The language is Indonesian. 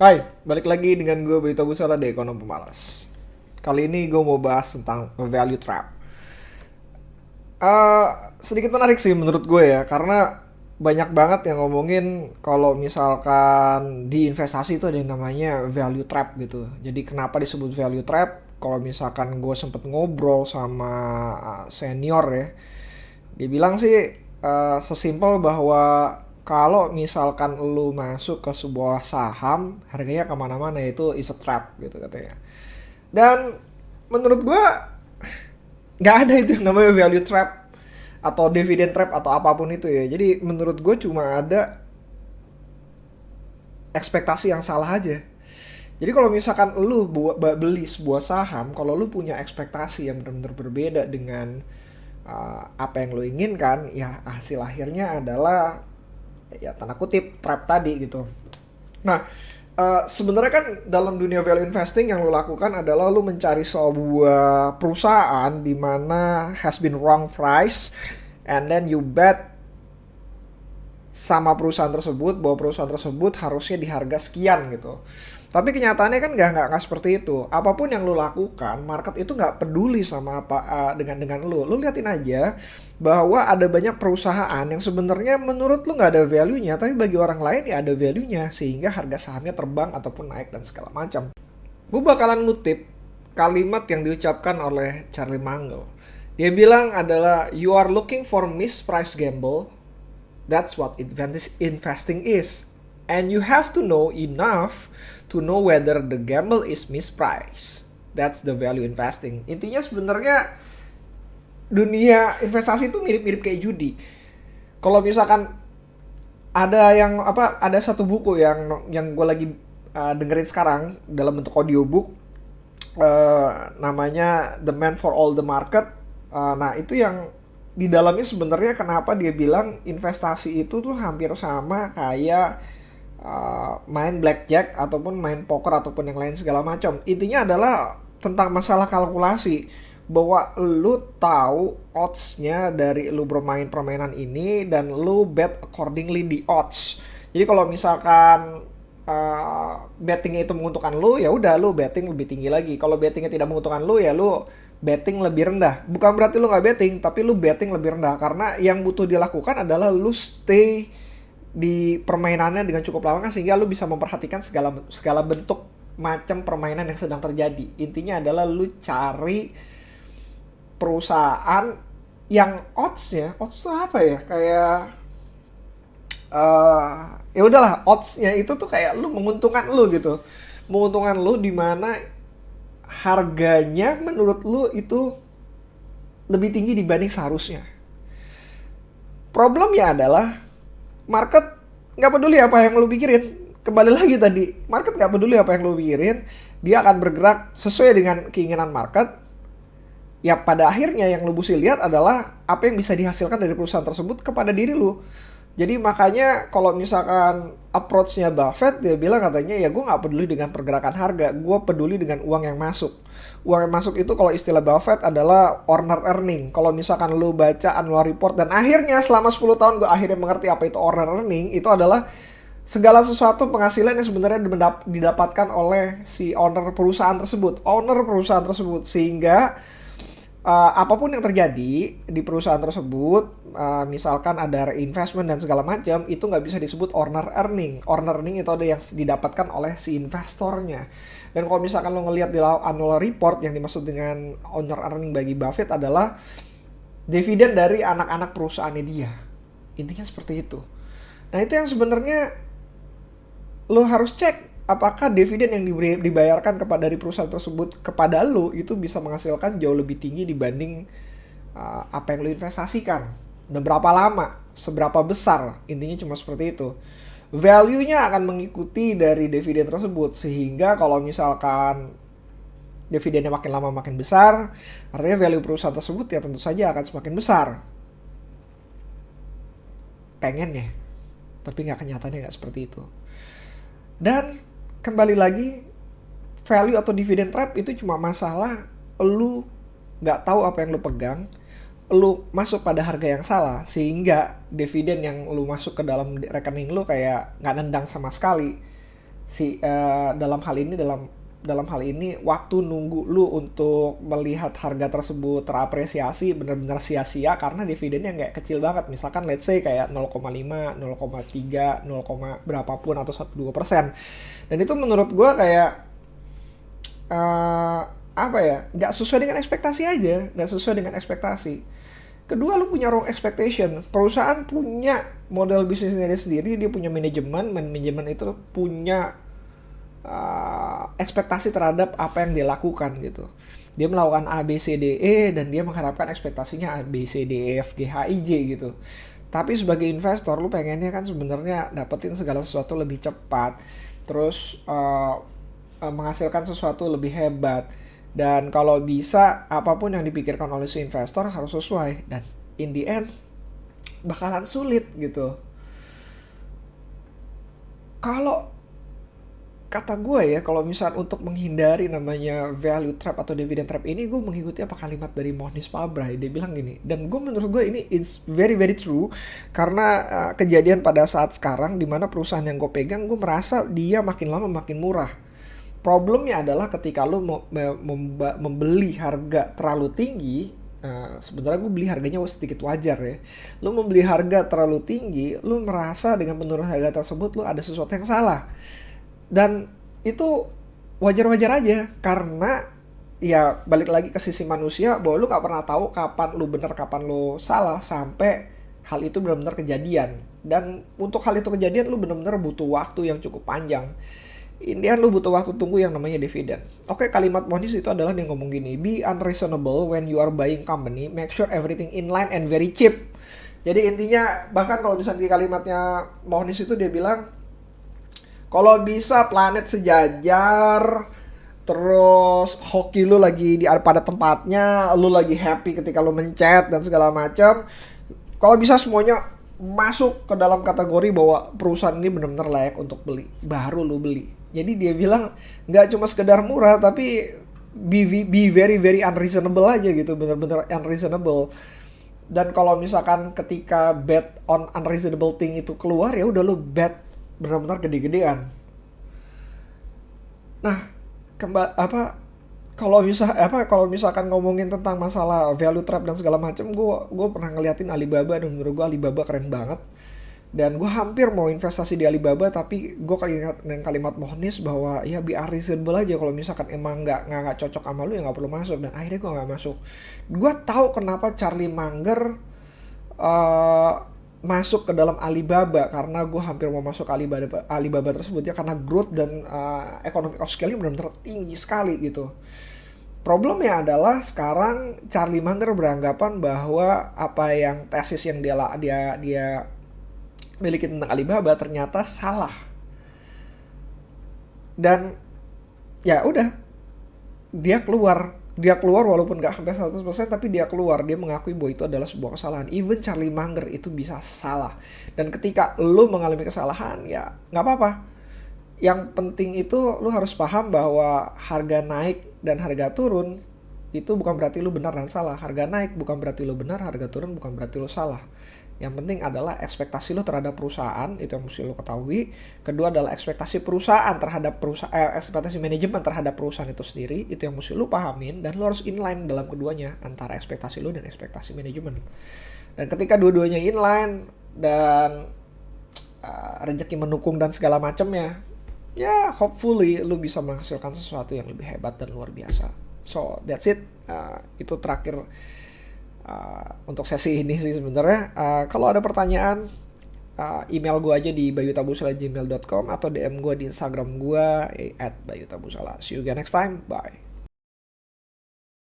Hai, balik lagi dengan gue Bito Busala di Ekonom Pemalas. Kali ini gue mau bahas tentang value trap. Eh, Sedikit menarik sih menurut gue ya, karena banyak banget yang ngomongin kalau misalkan di investasi itu ada yang namanya value trap gitu. Jadi kenapa disebut value trap? Kalau misalkan gue sempet ngobrol sama senior ya, dia bilang sih sesimpel bahwa kalau misalkan lu masuk ke sebuah saham, harganya kemana-mana itu is a trap gitu katanya. Dan menurut gua nggak ada itu yang namanya value trap atau dividend trap atau apapun itu ya. Jadi menurut gue cuma ada ekspektasi yang salah aja. Jadi kalau misalkan lu beli sebuah saham, kalau lu punya ekspektasi yang benar-benar berbeda dengan apa yang lu inginkan, ya hasil akhirnya adalah ya tanda kutip trap tadi gitu. Nah, sebenarnya kan dalam dunia value investing yang lo lakukan adalah lo mencari sebuah perusahaan di mana has been wrong price and then you bet sama perusahaan tersebut bahwa perusahaan tersebut harusnya di harga sekian gitu. Tapi kenyataannya kan nggak seperti itu. Apapun yang lo lakukan, market itu nggak peduli sama apa dengan lo. Lo liatin aja bahwa ada banyak perusahaan yang sebenarnya menurut lo nggak ada value-nya, tapi bagi orang lain ya ada value-nya sehingga harga sahamnya terbang ataupun naik dan segala macam. Gue bakalan ngutip kalimat yang diucapkan oleh Charlie Munger. Dia bilang adalah you are looking for mispriced gamble. That's what investing is. And you have to know enough to know whether the gamble is mispriced. That's the value investing. Intinya sebenarnya dunia investasi itu mirip-mirip kayak judi. Kalau misalkan ada satu buku yang gue lagi dengerin sekarang dalam bentuk audiobook, namanya The Man for All the Market. Nah itu yang di dalamnya sebenarnya kenapa dia bilang investasi itu tuh hampir sama kayak main blackjack ataupun main poker ataupun yang lain segala macam. Intinya adalah tentang masalah kalkulasi, bahwa lu tahu oddsnya dari lu bermain permainan ini dan lu bet accordingly di odds. Jadi kalau misalkan bettingnya itu menguntungkan lu, ya udah lu betting lebih tinggi lagi. Kalau bettingnya tidak menguntungkan lu, ya lu betting lebih rendah. Bukan berarti lu nggak betting, tapi lu betting lebih rendah karena yang butuh dilakukan adalah lu stay di permainannya dengan cukup lama kan, sehingga lu bisa memperhatikan segala bentuk macam permainan yang sedang terjadi. Intinya adalah lu cari perusahaan yang oddsnya apa ya, kayak ya udahlah, oddsnya itu tuh kayak lu menguntungkan lu gitu, menguntungkan lu di mana harganya menurut lu itu lebih tinggi dibanding seharusnya. Problemnya adalah market nggak peduli apa yang lu pikirin. Kembali lagi tadi, market nggak peduli apa yang lu pikirin, dia akan bergerak sesuai dengan keinginan market. Ya pada akhirnya yang lu mesti lihat adalah apa yang bisa dihasilkan dari perusahaan tersebut kepada diri lu. Jadi makanya kalau misalkan approach-nya Buffett, dia bilang katanya ya gue nggak peduli dengan pergerakan harga, gue peduli dengan uang yang masuk. Uang yang masuk itu kalau istilah Buffett adalah owner earning. Kalau misalkan lu baca annual report dan akhirnya selama 10 tahun gue akhirnya mengerti apa itu owner earning, itu adalah segala sesuatu penghasilan yang sebenarnya didapatkan oleh si owner perusahaan tersebut. Sehingga apapun yang terjadi di perusahaan tersebut, misalkan ada reinvestment dan segala macam, itu nggak bisa disebut owner earning. Owner earning itu ada yang didapatkan oleh si investornya. Dan kalau misalkan lo ngelihat di annual report, yang dimaksud dengan owner earning bagi Buffett adalah dividen dari anak-anak perusahaannya dia. Intinya seperti itu. Nah itu yang sebenarnya lo harus cek, apakah dividen yang dibayarkan dari perusahaan tersebut kepada lo itu bisa menghasilkan jauh lebih tinggi dibanding apa yang lo investasikan, dan berapa lama, seberapa besar. Intinya cuma seperti itu. Value-nya akan mengikuti dari dividen tersebut, sehingga kalau misalkan dividennya makin lama makin besar, artinya value perusahaan tersebut ya tentu saja akan semakin besar. Pengennya, tapi kenyataannya nggak seperti itu. Dan kembali lagi, value atau dividend trap itu cuma masalah lu nggak tahu apa yang lu pegang, lu masuk pada harga yang salah, sehingga dividen yang lu masuk ke dalam rekening lu kayak nggak nendang sama sekali, dalam hal ini waktu nunggu lu untuk melihat harga tersebut terapresiasi benar-benar sia-sia karena dividennya nggak kecil banget. Misalkan let's say kayak 0,5, 0,3, 0, berapapun atau 1-2%. Dan itu menurut gue kayak apa ya, nggak sesuai dengan ekspektasi aja, nggak sesuai dengan ekspektasi. Kedua, lu punya wrong expectation. Perusahaan punya model bisnisnya dia sendiri, dia punya manajemen itu punya ekspektasi terhadap apa yang dia lakukan gitu. Dia melakukan A, B, C, D, E dan dia mengharapkan ekspektasinya A, B, C, D, E, F, G, H, I, J gitu. Tapi sebagai investor lu pengennya kan sebenarnya dapetin segala sesuatu lebih cepat, terus menghasilkan sesuatu lebih hebat. Dan kalau bisa apapun yang dipikirkan oleh si investor harus sesuai, dan in the end bakalan sulit gitu. Kalau kata gue ya, kalau misal untuk menghindari namanya value trap atau dividend trap ini, gue mengikuti apa kalimat dari Mohnish Pabrai. Dia bilang gini, dan gue menurut gue ini it's very very true, karena kejadian pada saat sekarang dimana perusahaan yang gue pegang, gue merasa dia makin lama makin murah. Problemnya adalah ketika lo membeli harga terlalu tinggi, sebenarnya gue beli harganya sedikit wajar ya. Lo membeli harga terlalu tinggi, lo merasa dengan penurunan harga tersebut lo ada sesuatu yang salah. Dan itu wajar-wajar aja, karena ya balik lagi ke sisi manusia bahwa lu gak pernah tahu kapan lu benar kapan lu salah sampai hal itu benar-benar kejadian. Dan untuk hal itu kejadian lu benar-benar butuh waktu yang cukup panjang. Intinya lu butuh waktu tunggu yang namanya dividen. Oke, kalimat Mohnish itu adalah dia ngomong gini, be unreasonable when you are buying company, make sure everything in line and very cheap. Jadi intinya, bahkan kalau misalnya di kalimatnya Mohnish itu dia bilang, kalau bisa planet sejajar, terus hoki lu lagi pada tempatnya, lu lagi happy ketika lu mencet dan segala macam. Kalau bisa semuanya masuk ke dalam kategori bahwa perusahaan ini benar-benar layak untuk beli, baru lu beli. Jadi dia bilang nggak cuma sekedar murah, tapi be very very unreasonable aja gitu, benar-benar unreasonable. Dan kalau misalkan ketika bet on unreasonable thing itu keluar, ya udah lu bet benar-benar gede-gedean. Nah, kalau misalkan ngomongin tentang masalah value trap dan segala macam, gue pernah ngeliatin Alibaba dan menurut gue Alibaba keren banget. Dan gue hampir mau investasi di Alibaba, tapi gue ingat dengan kalimat Mohnish bahwa ya be reasonable aja, kalau misalkan emang nggak cocok sama lu ya nggak perlu masuk. Dan akhirnya gue nggak masuk. Gue tahu kenapa Charlie Munger masuk ke dalam Alibaba, karena gue hampir mau masuk Alibaba tersebut ya, karena growth dan economic of scale-nya benar-benar tinggi sekali gitu. Problemnya adalah sekarang Charlie Munger beranggapan bahwa apa yang tesis yang dia miliki tentang Alibaba ternyata salah. Dan ya udah, dia keluar walaupun gak sampai 100%, tapi dia keluar, dia mengakui bahwa itu adalah sebuah kesalahan. Even Charlie Munger itu bisa salah. Dan ketika lu mengalami kesalahan, ya gak apa-apa. Yang penting itu lu harus paham bahwa harga naik dan harga turun itu bukan berarti lu benar dan salah. Harga naik bukan berarti lu benar, harga turun bukan berarti lu salah. Yang penting adalah ekspektasi lu terhadap perusahaan, itu yang mesti lu ketahui. Kedua adalah ekspektasi perusahaan terhadap ekspektasi manajemen terhadap perusahaan itu sendiri, itu yang mesti lu pahamin, dan lu harus inline dalam keduanya, antara ekspektasi lu dan ekspektasi manajemen. Dan ketika dua-duanya inline dan rezeki mendukung dan segala macamnya, ya hopefully lu bisa menghasilkan sesuatu yang lebih hebat dan luar biasa. So that's it. Itu terakhir untuk sesi ini sih sebenarnya. Kalau ada pertanyaan, email gue aja di bayutabusala@gmail.com atau DM gue di Instagram gue @bayutabusala. See you again next time. Bye.